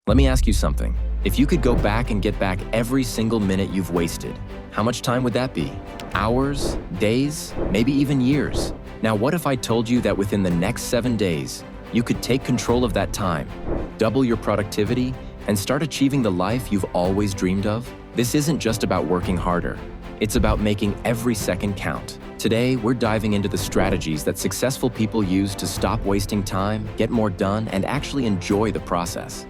Let me ask you something. If you could go back and get back every single minute you've wasted, how much time would that be? Hours, days, maybe even years. Now, what if I told you that within the next 7 days, you could take control of that time, double your productivity, and start achieving the life you've always dreamed of? This isn't just about working harder. It's about making every second count. Today, we're diving into the strategies that successful people use to stop wasting time, get more done, and actually enjoy the process.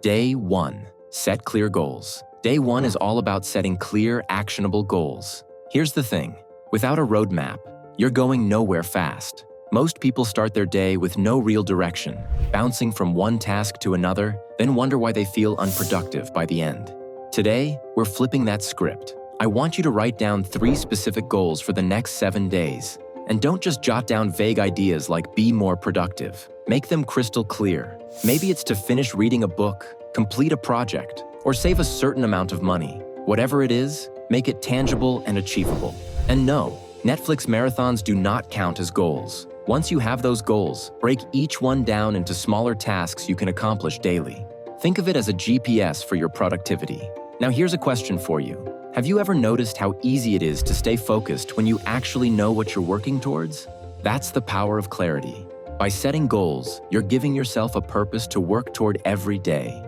Day 1. Set clear goals. Day 1 is all about setting clear, actionable goals. Here's the thing. Without a roadmap, you're going nowhere fast. Most people start their day with no real direction, bouncing from one task to another, then wonder why they feel unproductive by the end. Today, we're flipping that script. I want you to write down 3 specific goals for the next 7 days. And don't just jot down vague ideas like be more productive. Make them crystal clear. Maybe it's to finish reading a book, complete a project, or save a certain amount of money. Whatever it is, make it tangible and achievable. And no, Netflix marathons do not count as goals. Once you have those goals, break each one down into smaller tasks you can accomplish daily. Think of it as a GPS for your productivity. Now here's a question for you. Have you ever noticed how easy it is to stay focused when you actually know what you're working towards? That's the power of clarity. By setting goals, you're giving yourself a purpose to work toward every day.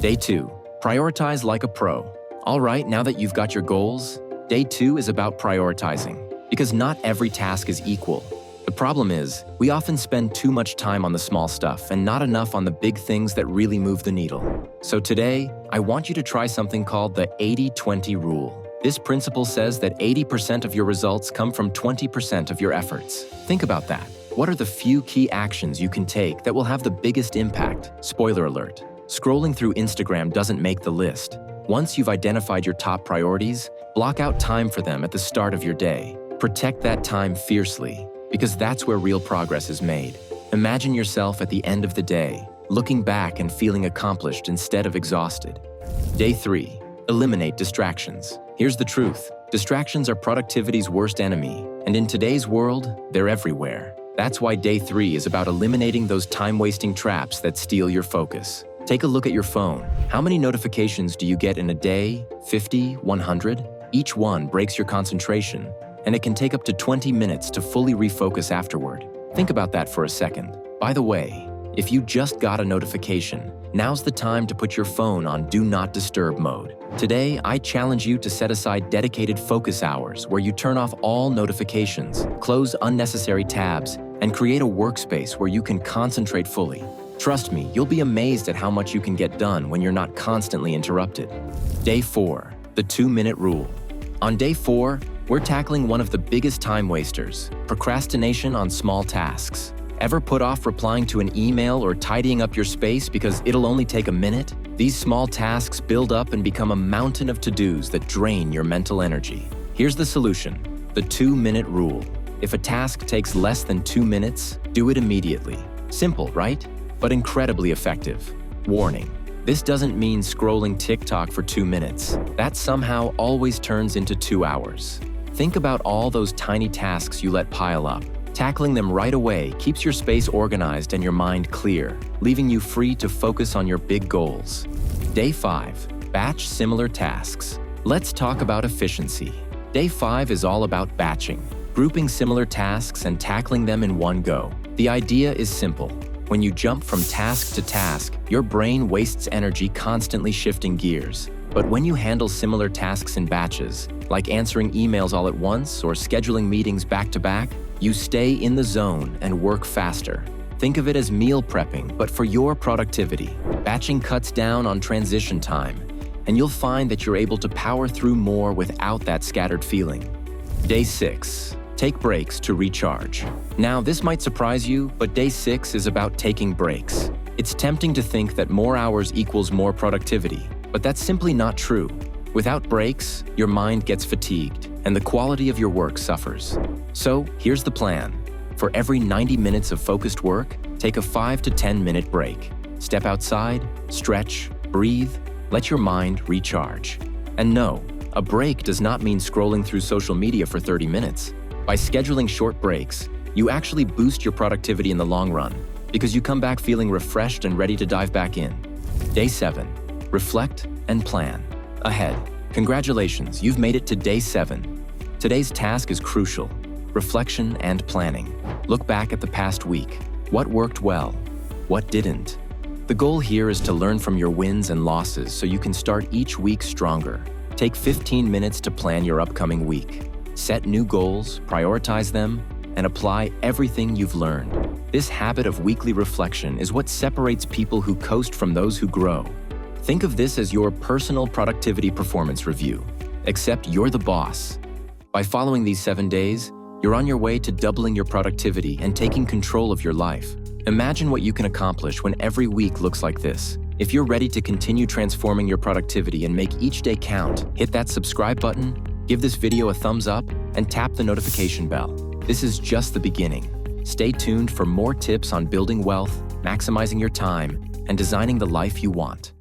Day 2. Prioritize like a pro. All right, now that you've got your goals, Day 2 is about prioritizing. Because not every task is equal. The problem is, we often spend too much time on the small stuff and not enough on the big things that really move the needle. So today, I want you to try something called the 80-20 rule. This principle says that 80% of your results come from 20% of your efforts. Think about that. What are the few key actions you can take that will have the biggest impact? Spoiler alert. Scrolling through Instagram doesn't make the list. Once you've identified your top priorities, block out time for them at the start of your day. Protect that time fiercely, because that's where real progress is made. Imagine yourself at the end of the day, looking back and feeling accomplished instead of exhausted. Day 3. Eliminate distractions. Here's the truth. Distractions are productivity's worst enemy, and in today's world, they're everywhere. That's why Day 3 is about eliminating those time-wasting traps that steal your focus. Take a look at your phone. How many notifications do you get in a day? 50? 100? Each one breaks your concentration, and it can take up to 20 minutes to fully refocus afterward. Think about that for a second. By the way, if you just got a notification, now's the time to put your phone on Do Not Disturb mode. Today, I challenge you to set aside dedicated focus hours where you turn off all notifications, close unnecessary tabs, and create a workspace where you can concentrate fully. Trust me, you'll be amazed at how much you can get done when you're not constantly interrupted. Day 4. The 2-minute rule. On Day 4, we're tackling one of the biggest time wasters, procrastination on small tasks. Ever put off replying to an email or tidying up your space because it'll only take a minute? These small tasks build up and become a mountain of to-dos that drain your mental energy. Here's the solution, the 2-minute rule. If a task takes less than 2 minutes, do it immediately. Simple, right? But incredibly effective. Warning. This doesn't mean scrolling TikTok for 2 minutes. That somehow always turns into 2 hours. Think about all those tiny tasks you let pile up. Tackling them right away keeps your space organized and your mind clear, leaving you free to focus on your big goals. Day 5. Batch similar tasks. Let's talk about efficiency. Day 5 is all about batching, grouping similar tasks and tackling them in one go. The idea is simple. When you jump from task to task, your brain wastes energy constantly shifting gears. But when you handle similar tasks in batches, like answering emails all at once or scheduling meetings back-to-back, you stay in the zone and work faster. Think of it as meal prepping, but for your productivity. Batching cuts down on transition time, and you'll find that you're able to power through more without that scattered feeling. Day 6. Take breaks to recharge. Now, this might surprise you, but Day 6 is about taking breaks. It's tempting to think that more hours equals more productivity, but that's simply not true. Without breaks, your mind gets fatigued, and the quality of your work suffers. So, here's the plan. For every 90 minutes of focused work, take a 5 to 10-minute break. Step outside, stretch, breathe, let your mind recharge. And no, a break does not mean scrolling through social media for 30 minutes. By scheduling short breaks, you actually boost your productivity in the long run because you come back feeling refreshed and ready to dive back in. Day 7. Reflect and plan. Ahead. Congratulations, you've made it to Day 7. Today's task is crucial. Reflection and planning. Look back at the past week. What worked well? What didn't? The goal here is to learn from your wins and losses so you can start each week stronger. Take 15 minutes to plan your upcoming week. Set new goals, prioritize them, and apply everything you've learned. This habit of weekly reflection is what separates people who coast from those who grow. Think of this as your personal productivity performance review, except you're the boss. By following these 7 days, you're on your way to doubling your productivity and taking control of your life. Imagine what you can accomplish when every week looks like this. If you're ready to continue transforming your productivity and make each day count, hit that subscribe button, give this video a thumbs up, and tap the notification bell. This is just the beginning. Stay tuned for more tips on building wealth, maximizing your time, and designing the life you want.